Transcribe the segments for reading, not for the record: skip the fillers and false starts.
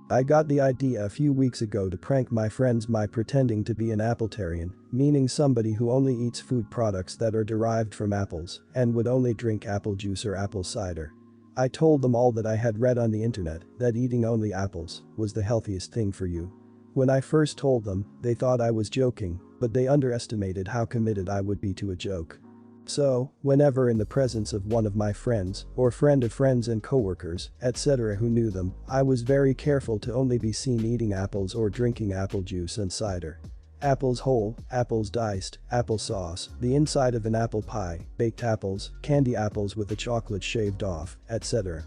I got the idea a few weeks ago to prank my friends by pretending to be an appletarian, meaning somebody who only eats food products that are derived from apples and would only drink apple juice or apple cider. I told them all that I had read on the internet that eating only apples was the healthiest thing for you. When I first told them, they thought I was joking, but they underestimated how committed I would be to a joke. So, whenever in the presence of one of my friends, or friend of friends and coworkers, etc. who knew them, I was very careful to only be seen eating apples or drinking apple juice and cider. Apples whole, apples diced, applesauce, the inside of an apple pie, baked apples, candy apples with the chocolate shaved off, etc.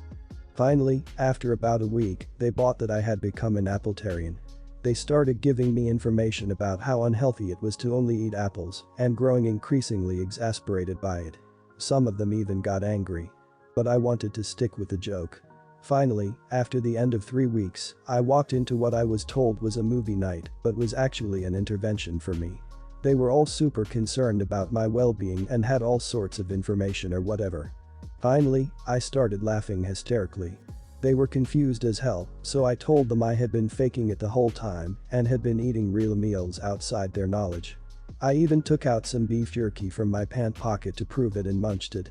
Finally, after about a week, they bought that I had become an appletarian. They started giving me information about how unhealthy it was to only eat apples and growing increasingly exasperated by it. Some of them even got angry. But I wanted to stick with the joke. Finally, after the end of 3 weeks, I walked into what I was told was a movie night but was actually an intervention for me. They were all super concerned about my well-being and had all sorts of information or whatever. Finally, I started laughing hysterically. They were confused as hell, so I told them I had been faking it the whole time and had been eating real meals outside their knowledge. I even took out some beef jerky from my pant pocket to prove it and munched it.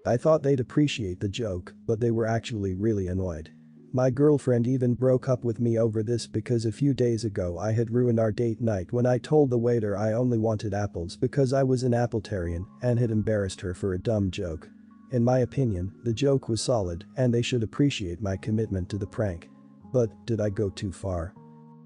I thought they'd appreciate the joke, but they were actually really annoyed. My girlfriend even broke up with me over this because a few days ago I had ruined our date night when I told the waiter I only wanted apples because I was an appletarian and had embarrassed her for a dumb joke. In my opinion, the joke was solid and they should appreciate my commitment to the prank. But, did I go too far?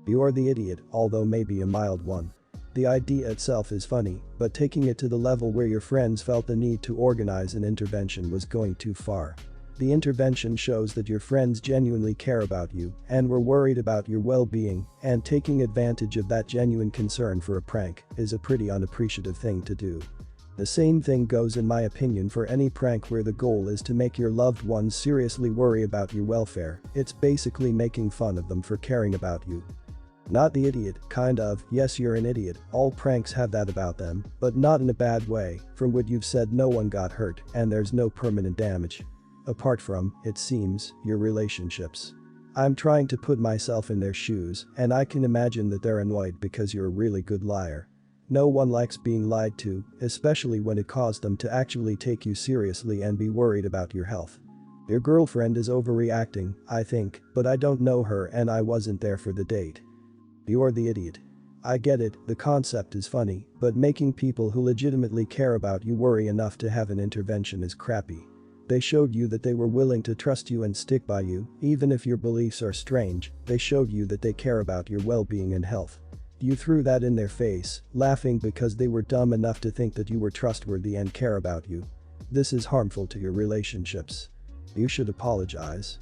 You're the idiot, although maybe a mild one. The idea itself is funny, but taking it to the level where your friends felt the need to organize an intervention was going too far. The intervention shows that your friends genuinely care about you and were worried about your well-being, and taking advantage of that genuine concern for a prank is a pretty unappreciative thing to do. The same thing goes in my opinion for any prank where the goal is to make your loved ones seriously worry about your welfare. It's basically making fun of them for caring about you. Not the idiot, kind of, yes you're an idiot, all pranks have that about them, but not in a bad way. From what you've said, no one got hurt and there's no permanent damage. Apart from, it seems, your relationships. I'm trying to put myself in their shoes and I can imagine that they're annoyed because you're a really good liar. No one likes being lied to, especially when it caused them to actually take you seriously and be worried about your health. Your girlfriend is overreacting, I think, but I don't know her and I wasn't there for the date. You're the idiot. I get it, the concept is funny, but making people who legitimately care about you worry enough to have an intervention is crappy. They showed you that they were willing to trust you and stick by you, even if your beliefs are strange. They showed you that they care about your well-being and health. You threw that in their face, laughing because they were dumb enough to think that you were trustworthy and care about you. This is harmful to your relationships. You should apologize.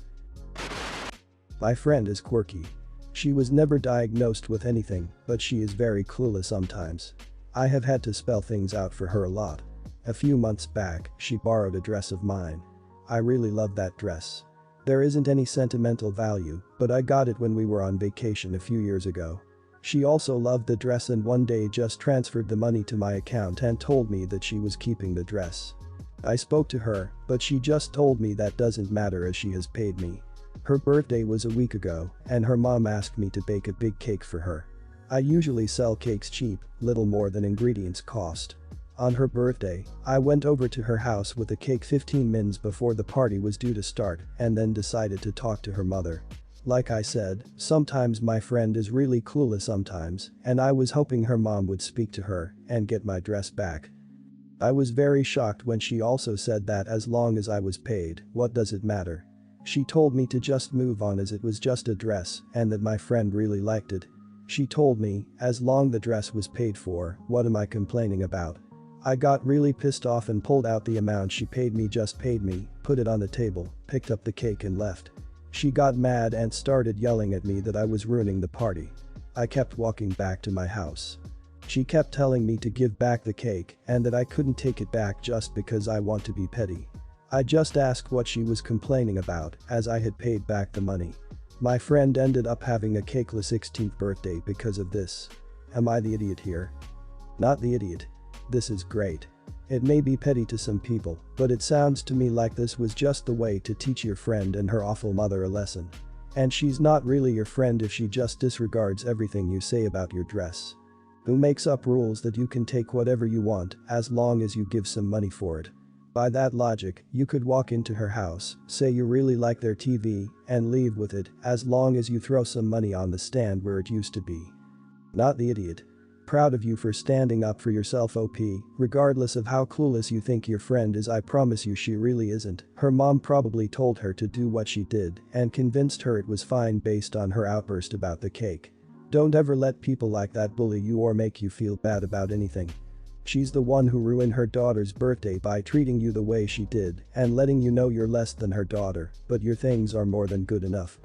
My friend is quirky. She was never diagnosed with anything, but she is very clueless sometimes. I have had to spell things out for her a lot. A few months back, she borrowed a dress of mine. I really love that dress. There isn't any sentimental value, but I got it when we were on vacation a few years ago. She also loved the dress and one day just transferred the money to my account and told me that she was keeping the dress. I spoke to her, but she just told me that doesn't matter as she has paid me. Her birthday was a week ago, and her mom asked me to bake a big cake for her. I usually sell cakes cheap, little more than ingredients cost. On her birthday, I went over to her house with the cake 15 minutes before the party was due to start and then decided to talk to her mother. Like I said, sometimes my friend is really clueless sometimes, and I was hoping her mom would speak to her and get my dress back. I was very shocked when she also said that as long as I was paid, what does it matter? She told me to just move on as it was just a dress and that my friend really liked it. She told me, as long the dress was paid for, what am I complaining about? I got really pissed off and pulled out the amount she paid me, put it on the table, picked up the cake and left. She got mad and started yelling at me that I was ruining the party. I kept walking back to my house. She kept telling me to give back the cake and that I couldn't take it back just because I want to be petty. I just asked what she was complaining about as I had paid back the money. My friend ended up having a cakeless 16th birthday because of this. Am I the idiot here? Not the idiot. This is great. It may be petty to some people, but it sounds to me like this was just the way to teach your friend and her awful mother a lesson. And she's not really your friend if she just disregards everything you say about your dress. Who makes up rules that you can take whatever you want as long as you give some money for it? By that logic, you could walk into her house, say you really like their TV, and leave with it as long as you throw some money on the stand where it used to be. Not the idiot. Proud of you for standing up for yourself, OP, regardless of how clueless you think your friend is. I promise you she really isn't. Her mom probably told her to do what she did and convinced her it was fine based on her outburst about the cake. Don't ever let people like that bully you or make you feel bad about anything. She's the one who ruined her daughter's birthday by treating you the way she did and letting you know you're less than her daughter, but your things are more than good enough.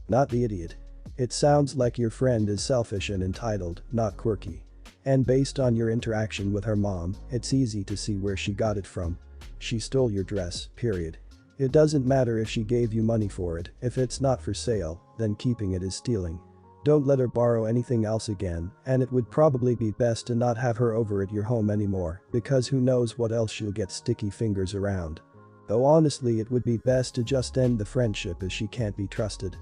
Not the idiot. It sounds like your friend is selfish and entitled, not quirky. And based on your interaction with her mom, it's easy to see where she got it from. She stole your dress, period. It doesn't matter if she gave you money for it, if it's not for sale, then keeping it is stealing. Don't let her borrow anything else again, and it would probably be best to not have her over at your home anymore, because who knows what else she'll get sticky fingers around. Though honestly it would be best to just end the friendship as she can't be trusted.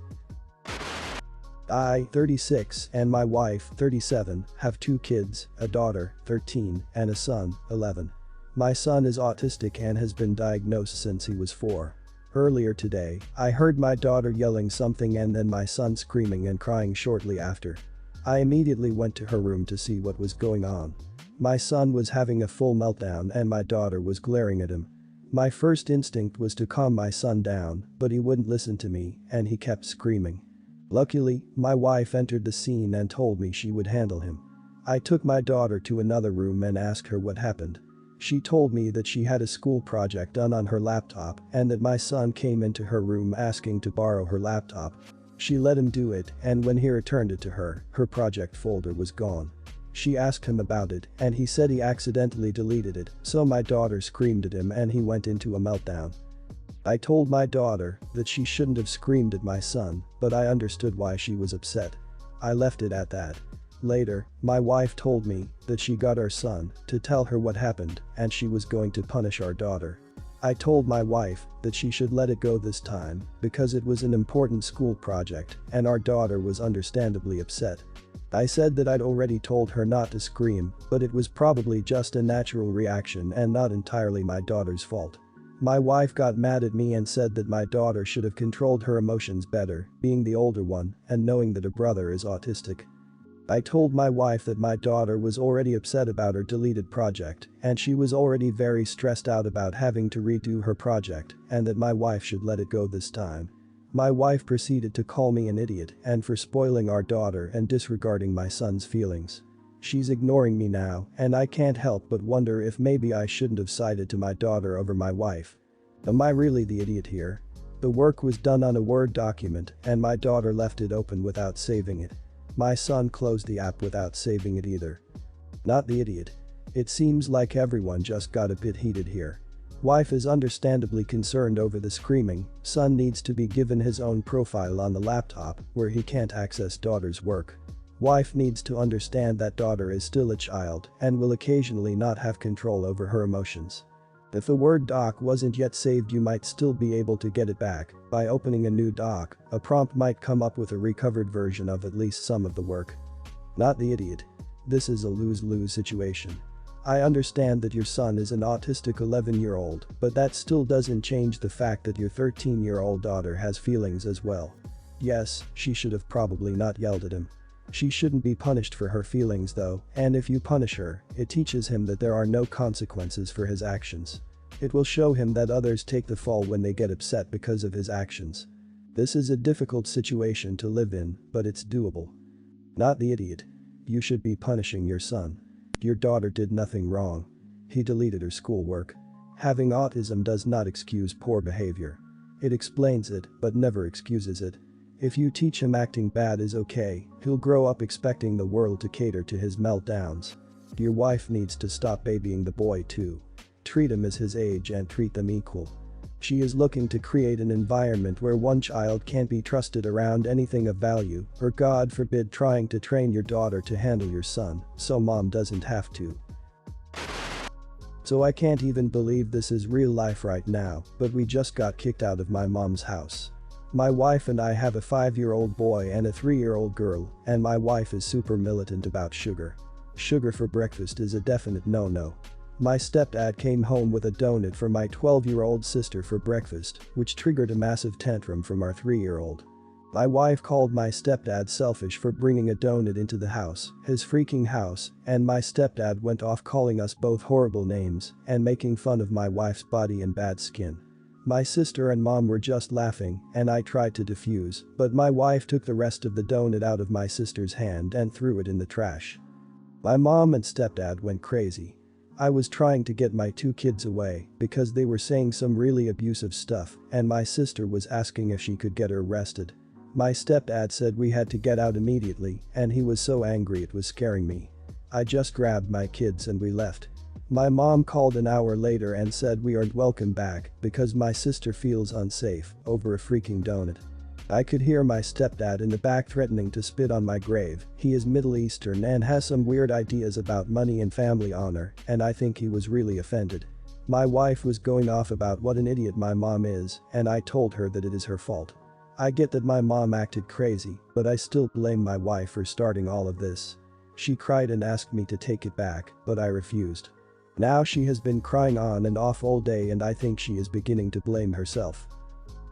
I, 36, and my wife, 37, have 2 kids, a daughter, 13, and a son, 11. My son is autistic and has been diagnosed since he was 4. Earlier today, I heard my daughter yelling something and then my son screaming and crying shortly after. I immediately went to her room to see what was going on. My son was having a full meltdown and my daughter was glaring at him. My first instinct was to calm my son down, but he wouldn't listen to me and he kept screaming. Luckily, my wife entered the scene and told me she would handle him. I took my daughter to another room and asked her what happened. She told me that she had a school project done on her laptop and that my son came into her room asking to borrow her laptop. She let him do it and when he returned it to her, her project folder was gone. She asked him about it and he said he accidentally deleted it, so my daughter screamed at him and he went into a meltdown. I told my daughter that she shouldn't have screamed at my son, but I understood why she was upset. I left it at that. Later, my wife told me that she got our son to tell her what happened and she was going to punish our daughter. I told my wife that she should let it go this time because it was an important school project and our daughter was understandably upset. I said that I'd already told her not to scream, but it was probably just a natural reaction and not entirely my daughter's fault. My wife got mad at me and said that my daughter should have controlled her emotions better, being the older one and knowing that her brother is autistic. I told my wife that my daughter was already upset about her deleted project and she was already very stressed out about having to redo her project and that my wife should let it go this time. My wife proceeded to call me an idiot and for spoiling our daughter and disregarding my son's feelings. She's ignoring me now and I can't help but wonder if maybe I shouldn't have sided to my daughter over my wife. Am I really the idiot here? The work was done on a Word document and my daughter left it open without saving it. My son closed the app without saving it either. Not the idiot. It seems like everyone just got a bit heated here. Wife is understandably concerned over the screaming, son needs to be given his own profile on the laptop where he can't access daughter's work. Wife needs to understand that daughter is still a child and will occasionally not have control over her emotions. If the Word doc wasn't yet saved you might still be able to get it back. By opening a new doc, a prompt might come up with a recovered version of at least some of the work. Not the idiot. This is a lose-lose situation. I understand that your son is an autistic 11-year-old, but that still doesn't change the fact that your 13-year-old daughter has feelings as well. Yes, she should have probably not yelled at him. She shouldn't be punished for her feelings though, and if you punish her, it teaches him that there are no consequences for his actions. It will show him that others take the fall when they get upset because of his actions. This is a difficult situation to live in, but it's doable. Not the idiot. You should be punishing your son. Your daughter did nothing wrong. He deleted her schoolwork. Having autism does not excuse poor behavior. It explains it, but never excuses it. If you teach him acting bad is okay, he'll grow up expecting the world to cater to his meltdowns. Your wife needs to stop babying the boy too. Treat him as his age and treat them equal. She is looking to create an environment where one child can't be trusted around anything of value, or God forbid trying to train your daughter to handle your son, so mom doesn't have to. So I can't even believe this is real life right now, but we just got kicked out of my mom's house. My wife and I have a 5-year-old boy and a 3-year-old girl, and my wife is super militant about sugar. Sugar for breakfast is a definite no-no. My stepdad came home with a donut for my 12-year-old sister for breakfast, which triggered a massive tantrum from our 3-year-old. My wife called my stepdad selfish for bringing a donut into the house, his freaking house, and my stepdad went off calling us both horrible names and making fun of my wife's body and bad skin. My sister and mom were just laughing and I tried to defuse, but my wife took the rest of the donut out of my sister's hand and threw it in the trash. My mom and stepdad went crazy. I was trying to get my 2 kids away because they were saying some really abusive stuff and my sister was asking if she could get her arrested. My stepdad said we had to get out immediately and he was so angry it was scaring me. I just grabbed my kids and we left. My mom called an hour later and said we aren't welcome back because my sister feels unsafe over a freaking donut. I could hear my stepdad in the back threatening to spit on my grave. He is Middle Eastern and has some weird ideas about money and family honor, and I think he was really offended. My wife was going off about what an idiot my mom is, and I told her that it is her fault. I get that my mom acted crazy, but I still blame my wife for starting all of this. She cried and asked me to take it back, but I refused. Now she has been crying on and off all day and I think she is beginning to blame herself.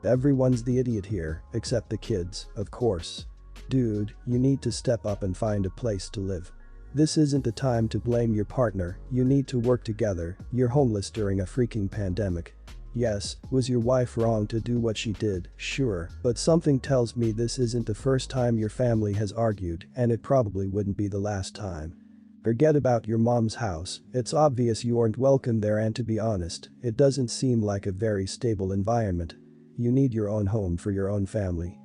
Everyone's the idiot here, except the kids, of course. Dude, you need to step up and find a place to live. This isn't the time to blame your partner, you need to work together, you're homeless during a freaking pandemic. Yes, was your wife wrong to do what she did? Sure, but something tells me this isn't the first time your family has argued and it probably wouldn't be the last time. Forget about your mom's house, it's obvious you aren't welcome there and to be honest, it doesn't seem like a very stable environment. You need your own home for your own family.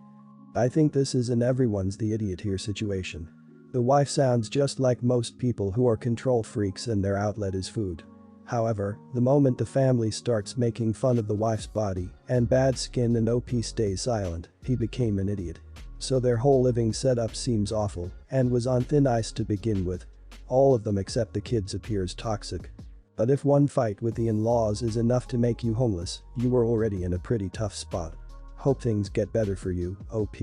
I think this is an everyone's the idiot here situation. The wife sounds just like most people who are control freaks and their outlet is food. However, the moment the family starts making fun of the wife's body and bad skin and OP stays silent, he became an idiot. So their whole living setup seems awful and was on thin ice to begin with. All of them except the kids appears toxic. But if one fight with the in-laws is enough to make you homeless, you were already in a pretty tough spot. Hope things get better for you, OP.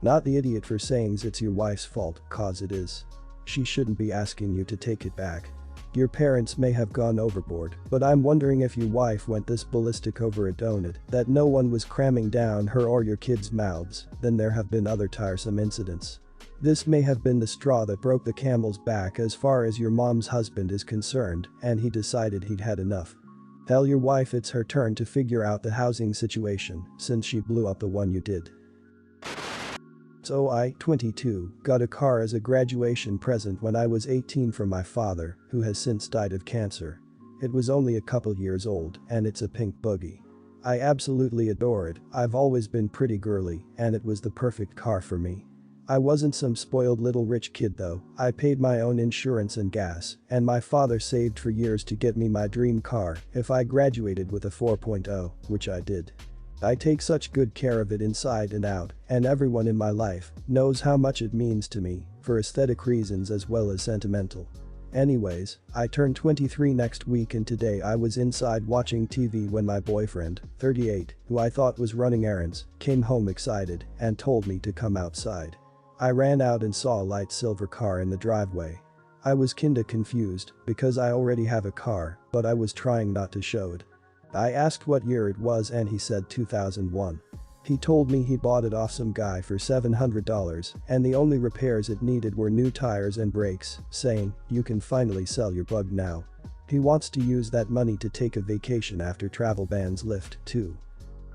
Not the idiot for saying it's your wife's fault, cause it is. She shouldn't be asking you to take it back. Your parents may have gone overboard, but I'm wondering if your wife went this ballistic over a donut that no one was cramming down her or your kids' mouths, then there have been other tiresome incidents. This may have been the straw that broke the camel's back as far as your mom's husband is concerned, and he decided he'd had enough. Tell your wife it's her turn to figure out the housing situation since she blew up the one you did. So I, 22, got a car as a graduation present when I was 18 from my father, who has since died of cancer. It was only a couple years old and it's a pink buggy. I absolutely adore it, I've always been pretty girly and it was the perfect car for me. I wasn't some spoiled little rich kid though, I paid my own insurance and gas, and my father saved for years to get me my dream car if I graduated with a 4.0, which I did. I take such good care of it inside and out, and everyone in my life knows how much it means to me, for aesthetic reasons as well as sentimental. Anyways, I turn 23 next week and today I was inside watching TV when my boyfriend, 38, who I thought was running errands, came home excited and told me to come outside. I ran out and saw a light silver car in the driveway. I was kinda confused because I already have a car, but I was trying not to show it. I asked what year it was and he said 2001. He told me he bought it off some guy for $700 and the only repairs it needed were new tires and brakes, saying, "You can finally sell your bug now." He wants to use that money to take a vacation after travel bans lift, too.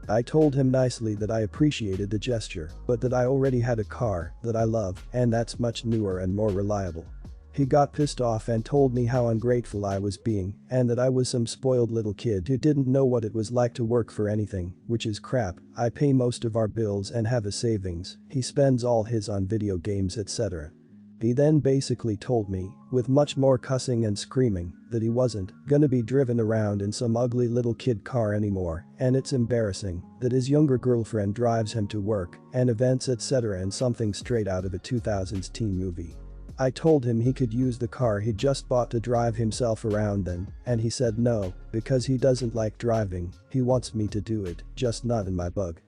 I told him nicely that I appreciated the gesture, but that I already had a car that I love and that's much newer and more reliable. He got pissed off and told me how ungrateful I was being and that I was some spoiled little kid who didn't know what it was like to work for anything, which is crap. I pay most of our bills and have a savings, he spends all his on video games etc. He then basically told me, with much more cussing and screaming, that he wasn't gonna be driven around in some ugly little kid car anymore, and it's embarrassing that his younger girlfriend drives him to work and events etc. in something straight out of a 2000s teen movie. I told him he could use the car he just bought to drive himself around then, and he said no, because he doesn't like driving, he wants me to do it, just not in my bug.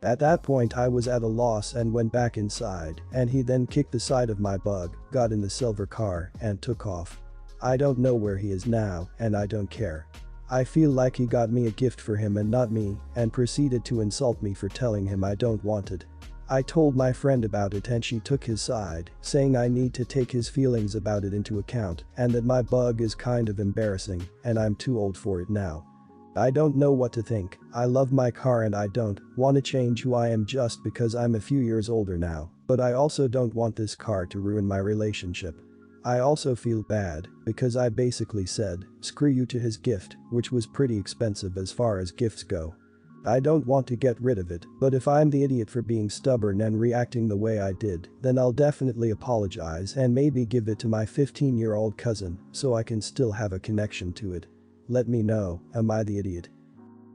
At that point I was at a loss and went back inside, and he then kicked the side of my bug, got in the silver car, and took off. I don't know where he is now, and I don't care. I feel like he got me a gift for him and not me, and proceeded to insult me for telling him I don't want it. I told my friend about it and she took his side, saying I need to take his feelings about it into account and that my bug is kind of embarrassing and I'm too old for it now. I don't know what to think. I love my car and I don't want to change who I am just because I'm a few years older now, but I also don't want this car to ruin my relationship. I also feel bad because I basically said, screw you to his gift, which was pretty expensive as far as gifts go. I don't want to get rid of it, but if I'm the idiot for being stubborn and reacting the way I did, then I'll definitely apologize and maybe give it to my 15-year-old cousin so I can still have a connection to it. Let me know, am I the idiot?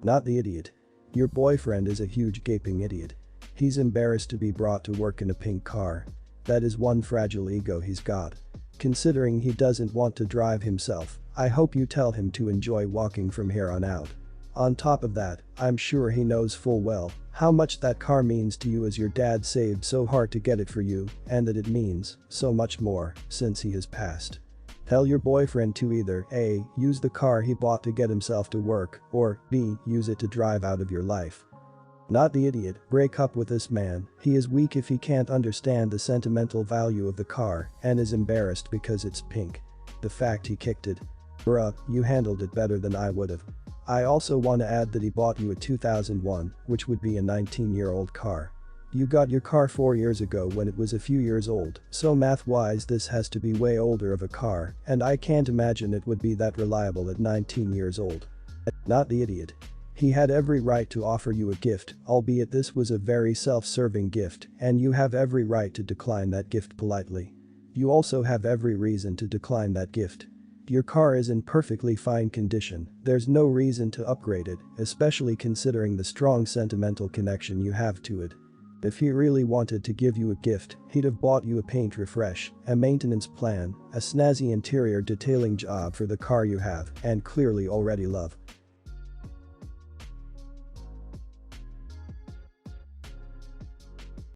Not the idiot. Your boyfriend is a huge gaping idiot. He's embarrassed to be brought to work in a pink car. That is one fragile ego he's got. Considering he doesn't want to drive himself, I hope you tell him to enjoy walking from here on out. On top of that, I'm sure he knows full well how much that car means to you as your dad saved so hard to get it for you and that it means so much more since he has passed. Tell your boyfriend to either A. use the car he bought to get himself to work or B. use it to drive out of your life. Not the idiot, break up with this man. He is weak if he can't understand the sentimental value of the car and is embarrassed because it's pink. The fact he kicked it. Bruh, you handled it better than I would've. I also want to add that he bought you a 2001, which would be a 19-year-old car. You got your car 4 years ago when it was a few years old, so math-wise this has to be way older of a car, and I can't imagine it would be that reliable at 19 years old. Not the idiot. He had every right to offer you a gift, albeit this was a very self-serving gift, and you have every right to decline that gift politely. You also have every reason to decline that gift. Your car is in perfectly fine condition, there's no reason to upgrade it, especially considering the strong sentimental connection you have to it. If he really wanted to give you a gift, he'd have bought you a paint refresh, a maintenance plan, a snazzy interior detailing job for the car you have and clearly already love.